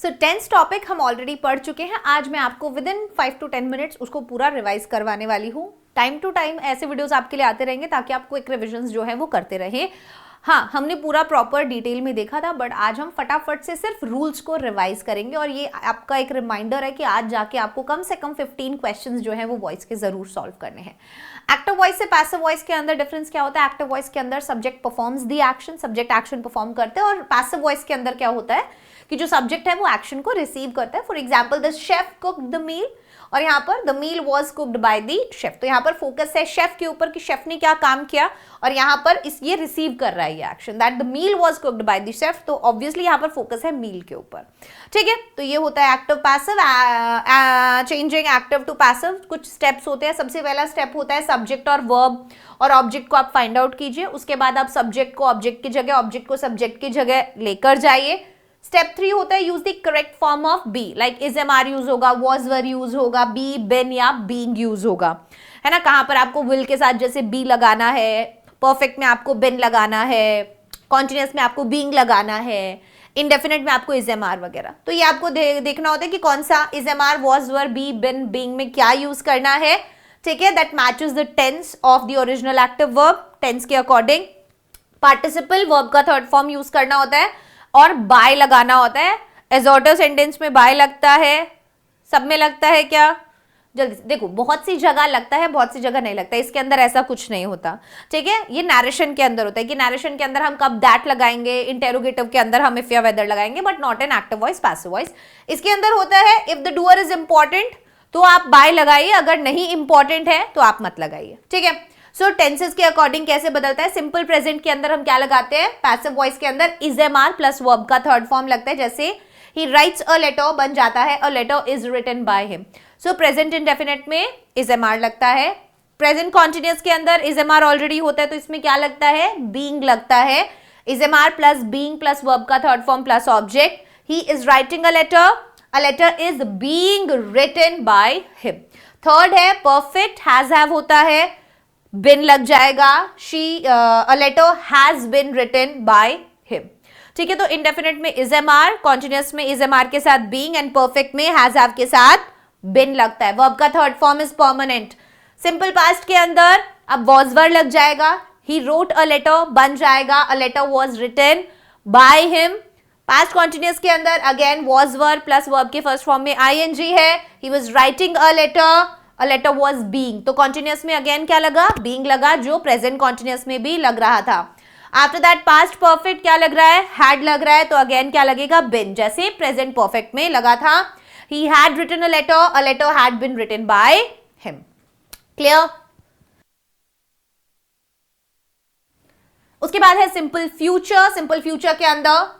सो 10th topic हम already पढ़ चुके हैं। आज मैं आपको विद इन 5 to 10 मिनट्स उसको पूरा रिवाइज करवाने वाली हूँ। टाइम टू टाइम ऐसे वीडियोस आपके लिए आते रहेंगे ताकि आपको एक रिविजन्स जो है वो करते रहे। हाँ, हमने पूरा प्रॉपर डिटेल में देखा था, बट आज हम फटाफट से सिर्फ रूल्स को रिवाइज करेंगे और ये आपका एक रिमाइंडर है कि आज जाके आपको कम से कम 15 क्वेश्चंस जो है वो वॉइस के जरूर सॉल्व करने हैं। एक्टिव वॉइस से पैसिव वॉइस के अंदर डिफरेंस क्या होता है? एक्टिव वॉइस के अंदर subject performs the action, subject action perform करते हैं, और पैसिव वॉइस के अंदर क्या होता है कि जो सब्जेक्ट है वो एक्शन को रिसीव करता है। For example, the chef cooked the meal, और यहाँ पर the meal was cooked by the chef. तो यहाँ पर फोकस है शेफ के ऊपर कि शेफ ने क्या काम किया, और यहाँ पर ये रिसीव कर रहा है ये action, that the meal was cooked by the chef. तो ऑब्वियसली यहाँ पर फोकस है मील के ऊपर। ठीक है, तो ये होता है active passive. Changing active to passive कुछ स्टेप्स होते हैं। सबसे पहला स्टेप होता है सब्जेक्ट और वर्ब और ऑब्जेक्ट को आप फाइंड आउट कीजिए। उसके बाद आप सब्जेक्ट को ऑब्जेक्ट की जगह, ऑब्जेक्ट को सब्जेक्ट की जगह लेकर जाइए। स्टेप 3 होता है use the correct form of be, like is am are use होगा, वॉज वर यूज होगा, बी बिन या बीइंग यूज होगा, है ना। कहां पर आपको विल के साथ जैसे बी लगाना है, परफेक्ट में आपको बिन लगाना है, कॉन्टिन्यूअस में आपको बीइंग लगाना है, इंडेफिनिट में आपको इज एम आर वगैरह। तो ये आपको देखना होता है कि कौन सा is am are, was were, be been, being में क्या यूज करना है। ठीक है, that matches the tense of the original active verb, tense के अकॉर्डिंग। पार्टिसिपल वर्ब का थर्ड फॉर्म यूज करना होता है और बाय लगाना होता है। एजॉर्टिव सेंटेंस में बाय लगता है, सब में लगता है क्या? जल्दी से देखो, बहुत सी जगह लगता है, बहुत सी जगह नहीं लगता है। इसके अंदर ऐसा कुछ नहीं होता। ठीक है, ये नैरेशन के अंदर होता है कि नैरेशन के अंदर हम कब दैट लगाएंगे, इंटेरोगेटिव के अंदर हम इफ या वेदर लगाएंगे, but not in active voice, passive voice. इसके अंदर होता है if the doer is important तो आप बाय लगाइए, अगर नहीं इंपॉर्टेंट है तो आप मत लगाइए। ठीक है, सो टेंसेस के अकॉर्डिंग कैसे बदलता है? सिंपल प्रेजेंट के अंदर हम क्या लगाते हैं? पैसिव वॉइस के अंदर is am are plus verb का थर्ड फॉर्म लगता है। जैसे ही राइट्स अ लेटर बन जाता है a letter is written by him. So present indefinite में इज एम आर लगता है। प्रेजेंट कॉन्टिन्यूअस के अंदर इज एम आर ऑलरेडी होता है, तो इसमें क्या लगता है? बीइंग लगता है। Is am are plus being plus verb का third form plus object. He is writing a letter is being written by him. Third है परफेक्ट, हैज हैव होता है, बिन लग जाएगा। A letter has been written by him. ठीक है, तो indefinite में इज एम आर, कॉन्टिन्यूअस में इज एम आर के साथ बीइंग, एंड परफेक्ट में हैज हैव के साथ बिन लगता है। वर्ब का third form is permanent. Simple past के अंदर अब वॉज वर लग जाएगा, ही रोट अ लेटर बन जाएगा, a letter was written by him. Past continuous के अंदर again was were plus verb के फर्स्ट फॉर्म में आईएनजी है, he was writing a letter was being. तो कॉन्टिन्यूअस में अगेन क्या लगा? बीइंग लगा, जो प्रेजेंट कॉन्टिन्यूअस में भी लग रहा था। आफ्टर दैट पास्ट परफेक्ट क्या लग रहा है? हैड लग रहा है, तो अगेन क्या लगेगा? बिन, जैसे प्रेजेंट परफेक्ट में लगा था। He had written a letter had been written by him. Clear? उसके बाद है सिंपल फ्यूचर। सिंपल फ्यूचर के अंदर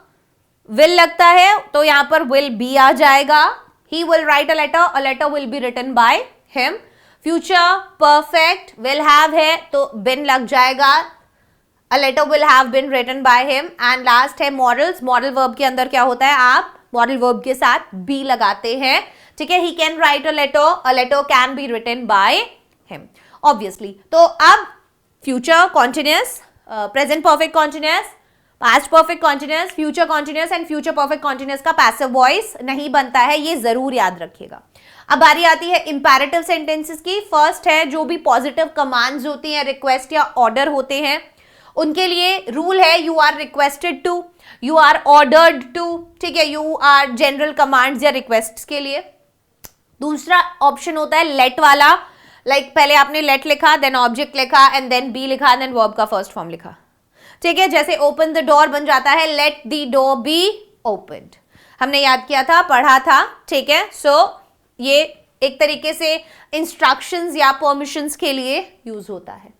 विल लगता है, तो यहां पर विल बी आ जाएगा। He will write a letter will be written by him. Future perfect, will have है तो बिन लग जाएगा, a letter will have been written by him. And last है मॉडल्स। मॉडल वर्ब के अंदर क्या होता है? आप मॉडल वर्ब के साथ बी लगाते हैं। ठीक है, he can write a letter can be written by him, obviously. तो अब future continuous, present perfect continuous, past perfect continuous, future continuous and future perfect continuous का पैसिव वॉइस नहीं बनता है, ये जरूर याद रखिएगा। अब बारी आती है इंपैरेटिव सेंटेंसेस की। फर्स्ट है जो भी पॉजिटिव कमांड्स होती हैं, रिक्वेस्ट या ऑर्डर होते हैं, उनके लिए रूल है you are requested to, you are ordered to. ठीक है, यू आर जनरल कमांड्स या रिक्वेस्ट के लिए। दूसरा ऑप्शन होता है लेट वाला, लाइक पहले आपने लेट लिखा, देन ऑब्जेक्ट लिखा, एंड देन बी लिखा, देन वर्ब का फर्स्ट फॉर्म लिखा। ठीक है, जैसे ओपन द डोर बन जाता है let the door be opened, हमने याद किया था, पढ़ा था। ठीक है, सो ये एक तरीके से इंस्ट्रक्शंस या परमिशंस के लिए यूज होता है।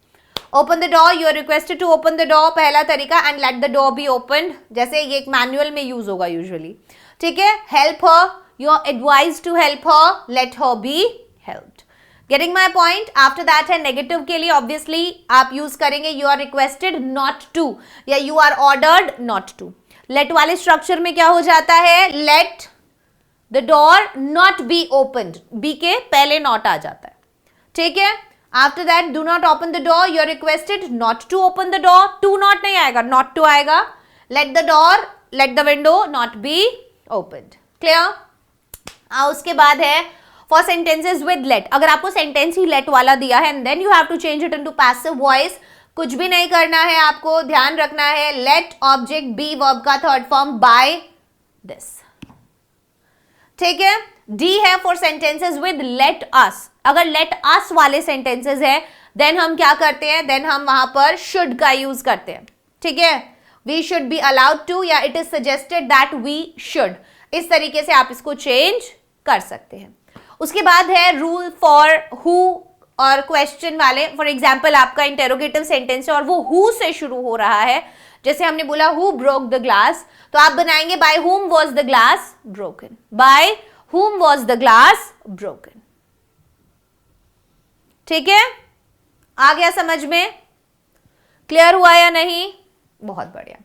Open the door, you are requested to open the door पहला तरीका, and let the door be opened, जैसे ये एक मैनुअल में यूज होगा यूजुअली। ठीक है, help her, you are advised to help her, let her be helped. Getting my point? After that है नेगेटिव के लिए, ऑब्वियसली आप यूज करेंगे you are requested not to या you are ordered not to. Let वाले structure में क्या हो जाता है? Let the door not be opened, be के पहले नॉट आ जाता है। ठीक है, after that do not open the door, you are requested not to open the door, to not नहीं आएगा, नॉट टू आएगा। Let the door, let the window not be opened. Clear. उसके बाद है फॉर सेंटेंसेस विद लेट, अगर आपको sentence ही late वाला दिया है and then you have to change it into passive voice, कुछ भी नहीं करना है आपको, ध्यान रखना है लेट ऑब्जेक्ट बी वर्ब का थर्ड फॉर्म बाय दिस, ठीक है। डी है for sentences with let us, अगर लेट अस वाले सेंटेंसेस है देन हम क्या करते हैं, देन हम वहां पर शुड का यूज करते हैं, ठीक है। We should be allowed to या it is suggested that we should, इस तरीके से आप इसको चेंज कर सकते हैं। उसके बाद है रूल फॉर हु और क्वेश्चन वाले, फॉर एग्जाम्पल आपका इंटेरोगेटिव सेंटेंस है और वो हु से शुरू हो रहा है, जैसे हमने बोला हु ब्रोक द ग्लास, तो आप बनाएंगे by whom was the glass broken, by whom was the glass broken, ठीक है। आ गया समझ में, क्लियर हुआ या नहीं? बहुत बढ़िया।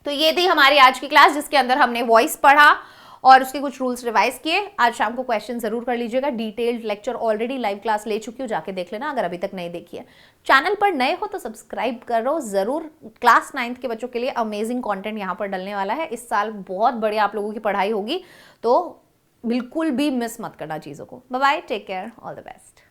तो ये थी हमारी आज की क्लास जिसके अंदर हमने वॉइस पढ़ा और उसके कुछ रूल्स रिवाइज किए। आज शाम को क्वेश्चन जरूर कर लीजिएगा, detailed lecture already live class ले चुकी हूँ, जाके देख लेना अगर अभी तक नहीं देखी है। चैनल पर नए हो तो सब्सक्राइब करो जरूर, क्लास 9th के बच्चों के लिए अमेजिंग कंटेंट यहाँ पर डलने वाला है। इस साल बहुत बढ़िया आप लोगों की पढ़ाई होगी, तो बिल्कुल भी मिस मत करना चीज़ों को। Bye bye, take care, all the best.